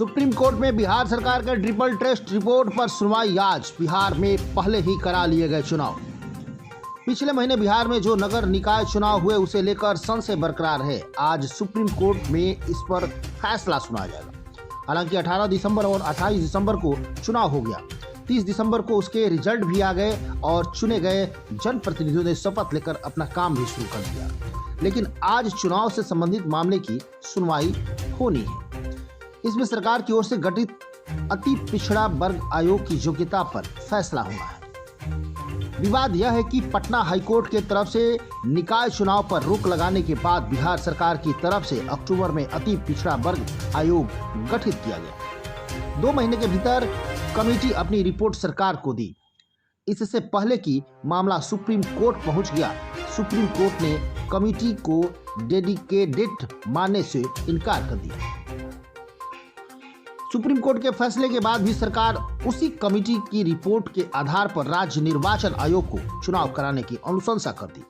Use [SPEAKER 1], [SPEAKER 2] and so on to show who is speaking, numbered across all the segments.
[SPEAKER 1] Supreme court में बिहार सरकार के ट्रिपल टेस्ट रिपोर्ट पर सुनवाई आज। बिहार में पहले ही करा लिए गए चुनाव। पिछले महीने बिहार में जो नगर निकाय चुनाव हुए उसे लेकर संशय बरकरार है। आज सुप्रीम कोर्ट में इस पर फैसला सुना जाएगा। हालांकि 18 दिसंबर और 28 दिसंबर को चुनाव हो गया। 30 दिसंबर को उसके रिजल्ट भी आ गए और चुने गए जनप्रतिनिधियों ने शपथ लेकर अपना काम भी शुरू कर दिया। लेकिन आज चुनाव से संबंधित मामले की सुनवाई होनी है। इसमें सरकार की ओर से गठित अति पिछड़ा वर्ग आयोग की योग्यता पर फैसला होना है। विवाद यह है कि पटना हाईकोर्ट के तरफ से निकाय चुनाव पर रोक लगाने के बाद बिहार सरकार की तरफ से अक्टूबर में अति पिछड़ा वर्ग आयोग गठित किया गया। 2 महीने के भीतर कमेटी अपनी रिपोर्ट सरकार को दी। इससे पहले कि मामला सुप्रीम कोर्ट पहुंच गया, सुप्रीम कोर्ट ने कमेटी को डेडिकेटेड मानने से इनकार कर दिया। सुप्रीम कोर्ट के फैसले के बाद भी सरकार उसी कमेटी की रिपोर्ट के आधार पर राज्य निर्वाचन आयोग को चुनाव कराने की अनुशंसा कर दी।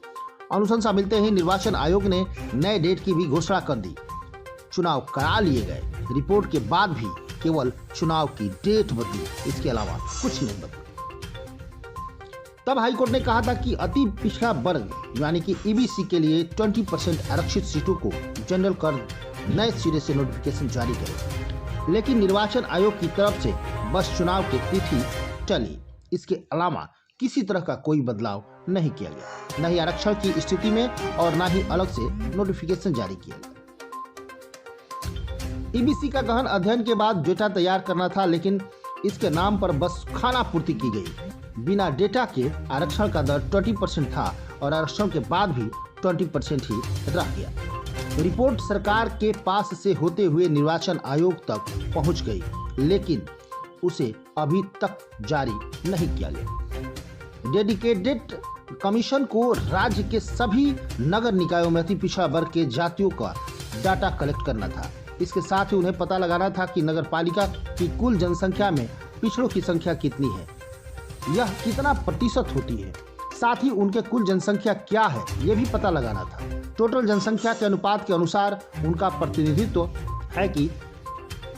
[SPEAKER 1] अनुशंसा मिलते ही निर्वाचन आयोग ने नए डेट की भी घोषणा कर दी। चुनाव करा लिए गए। रिपोर्ट के बाद भी केवल चुनाव की डेट बदली, इसके अलावा कुछ नहीं बदला। तब हाईकोर्ट ने कहा था कि अति पिछड़ा वर्ग यानी कि ईबीसी के लिए 20% आरक्षित सीटों को जनरल कर नए सिरे से नोटिफिकेशन जारी करे। लेकिन निर्वाचन आयोग की तरफ से बस चुनाव की तिथि टली। इसके अलावा किसी तरह का कोई बदलाव नहीं किया गया, न ही आरक्षण की स्थिति में और न ही अलग से नोटिफिकेशन जारी किया गया। ईबीसी का गहन अध्ययन के बाद डेटा तैयार करना था, लेकिन इसके नाम पर बस खाना पूर्ति की गई। बिना डेटा के आरक्षण का दर 20% था और आरक्षण के बाद भी 20% ही रह गया। रिपोर्ट सरकार के पास से होते हुए निर्वाचन आयोग तक पहुंच गई, लेकिन उसे अभी तक जारी नहीं किया गया। डेडिकेटेड कमीशन को राज्य के सभी नगर निकायों में अति पिछड़ा वर्ग के जातियों का डाटा कलेक्ट करना था। इसके साथ ही उन्हें पता लगाना था कि नगर पालिका की कुल जनसंख्या में पिछड़ों की संख्या कितनी है, यह कितना प्रतिशत होती है, साथ ही उनके कुल जनसंख्या क्या है यह भी पता लगाना था। टोटल जनसंख्या के अनुपात के अनुसार उनका प्रतिनिधित्व है कि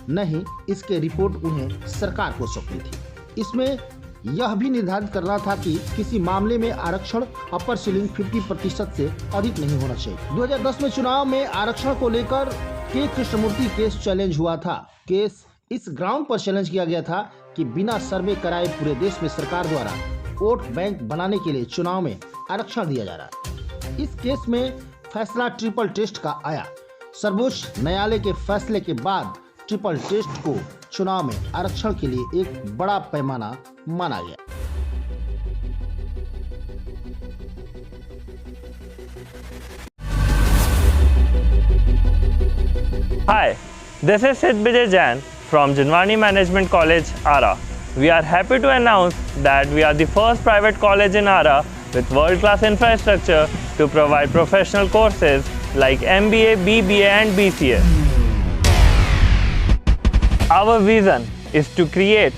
[SPEAKER 1] नहीं, इसके रिपोर्ट उन्हें सरकार को सौंपनी थी। इसमें यह भी निर्धारित करना था कि किसी मामले में आरक्षण अपर सीलिंग 50% से अधिक नहीं होना चाहिए। 2010 में चुनाव में आरक्षण को लेकर के कृष्णमूर्ति केस चैलेंज हुआ था। केस इस ग्राउंड पर चैलेंज किया गया था कि बिना सर्वे कराए पूरे देश में सरकार द्वारा वोट बैंक बनाने के लिए चुनाव में आरक्षण दिया जा रहा है। इस केस में फैसला ट्रिपल टेस्ट का आया। सर्वोच्च न्यायालय के फैसले के बाद ट्रिपल टेस्ट को चुनाव में आरक्षण के लिए एक बड़ा पैमाना माना गया।
[SPEAKER 2] Hi, this is Sid Vijay Jain from Jinwani Management College, Ara. We are happy to announce that we are the first private college in Ara with world-class infrastructure to provide professional courses like MBA, BBA and BCA. Our vision is to create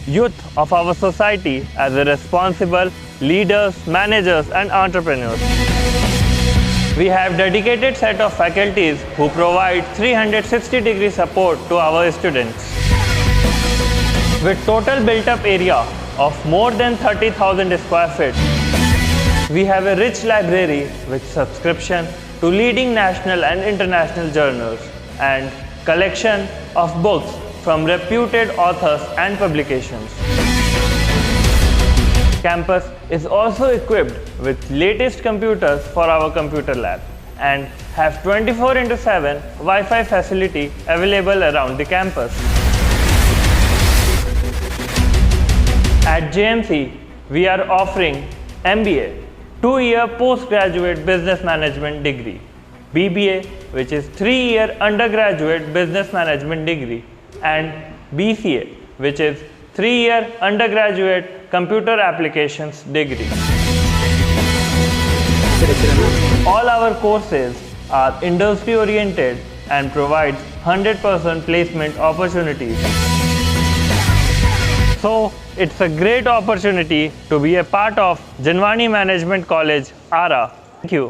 [SPEAKER 2] youth of our society as a responsible leaders, managers and entrepreneurs. We have dedicated set of faculties who provide 360-degree support to our students. With total built-up area of more than 30,000 square feet, we have a rich library with subscription to leading national and international journals and collection of books from reputed authors and publications. Campus is also equipped with latest computers for our computer lab and have 24/7 Wi-Fi facility available around the campus. At JMC, we are offering MBA, 2-year postgraduate business management degree, BBA, which is 3-year undergraduate business management degree, and BCA, which is 3-year undergraduate computer applications degree. All our courses are industry oriented and provides 100% placement opportunities. So it's a great opportunity to be a part of Jinwani Management College, Ara. Thank you.